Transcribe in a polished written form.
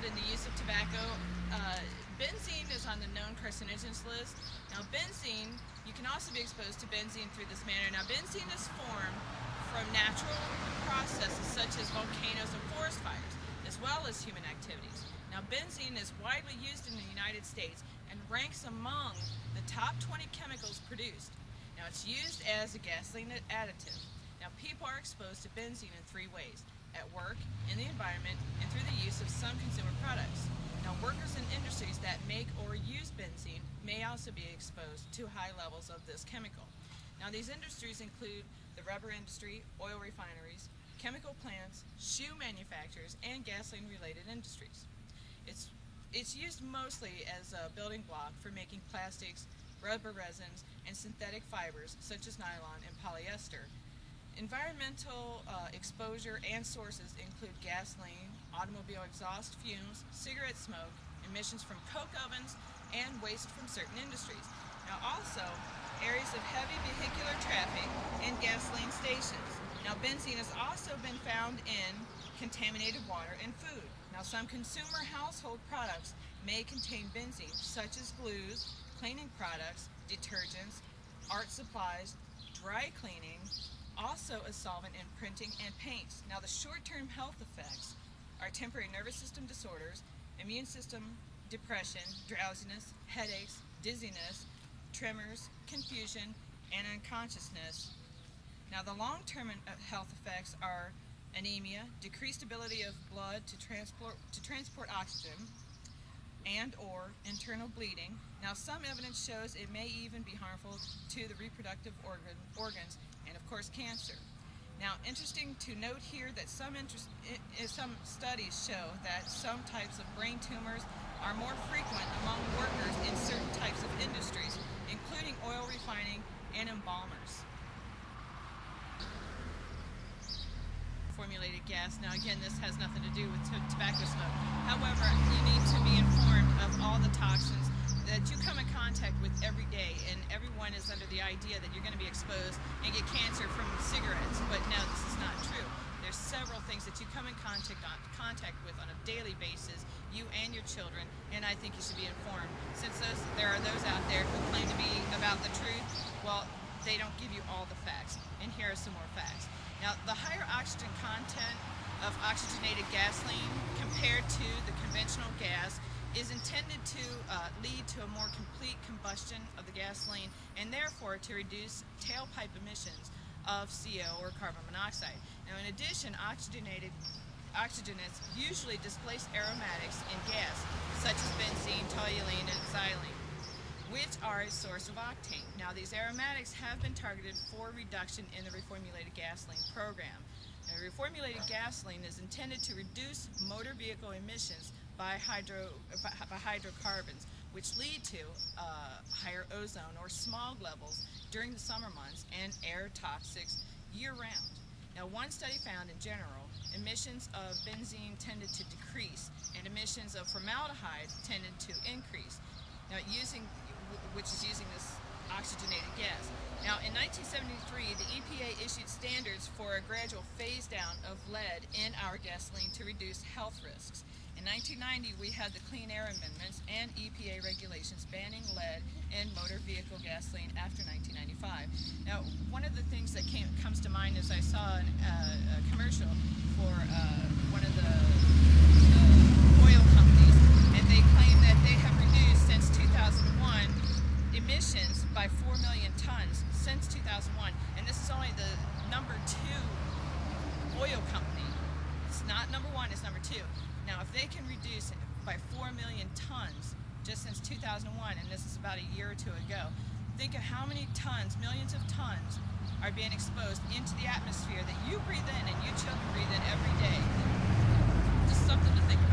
in the use of tobacco, benzene is on the known carcinogens list. Now benzene, you can also be exposed to benzene through this manner. Now benzene is formed from natural processes such as volcanoes and forest fires, as well as human activities. Now benzene is widely used in the United States and ranks among the top 20 chemicals produced. Now it's used as a gasoline additive. Now people are exposed to benzene in three ways: at work, in the environment, and through the use of some consumer products. Now workers in industries that make or use benzene may also be exposed to high levels of this chemical. Now these industries include the rubber industry, oil refineries, chemical plants, shoe manufacturers, and gasoline-related industries. It's used mostly as a building block for making plastics, rubber resins, and synthetic fibers such as nylon and polyester. Environmental exposure and sources include gasoline, automobile exhaust fumes, cigarette smoke, emissions from coke ovens, and waste from certain industries. Now also, areas of heavy vehicular traffic and gasoline stations. Now benzene has also been found in contaminated water and food. Now some consumer household products may contain benzene, such as glues, cleaning products, detergents, art supplies, dry cleaning, also a solvent in printing and paints. Now the short-term health effects are temporary nervous system disorders, immune system depression, drowsiness, headaches, dizziness, tremors, confusion, and unconsciousness. Now the long-term health effects are anemia, decreased ability of blood to transport oxygen, and or internal bleeding. Now some evidence shows it may even be harmful to the reproductive organs and of course cancer. Now interesting to note here that some studies show that some types of brain tumors are more frequent among workers in certain types of industries, including oil refining and embalmers. Formulated gas. Now again, this has nothing to do with tobacco smoke. However, you need to be informed of all the toxins that you come in contact with every day, and everyone is under the idea that you're going to be exposed and get cancer from cigarettes, but no, this is not true. There's several things that you come in contact with on a daily basis, you and your children, and I think you should be informed. Since there are those out there who claim to be about the truth, well, they don't give you all the facts, and here are some more facts. Now, the higher oxygen content of oxygenated gasoline compared to the conventional gas is intended to lead to a more complete combustion of the gasoline, and therefore to reduce tailpipe emissions of CO or carbon monoxide. Now, in addition, oxygenates usually displace aromatics in gas, such as benzene, toluene, and xylene, which are a source of octane. Now these aromatics have been targeted for reduction in the reformulated gasoline program. Now, reformulated gasoline is intended to reduce motor vehicle emissions by hydrocarbons, which lead to higher ozone or smog levels during the summer months and air toxics year-round. Now one study found in general, emissions of benzene tended to decrease and emissions of formaldehyde tended to increase. Now which is using this oxygenated gas. Now in 1973, the EPA issued standards for a gradual phase down of lead in our gasoline to reduce health risks. In 1990, we had the Clean Air Amendments and EPA regulations banning lead in motor vehicle gasoline after 1995. Now, one of the things that comes to mind is I saw a commercial for one of the oil companies, and they claim that they have reduced since 2001 emissions by 4 million tons since 2001, and this is only the number 2 oil company. It's not number 1, it's number 2. Now, if they can reduce it by 4 million tons just since 2001, and this is about a year or two ago, think of how many tons, millions of tons, are being exposed into the atmosphere that you breathe in and your children breathe in every day. Just something to think about.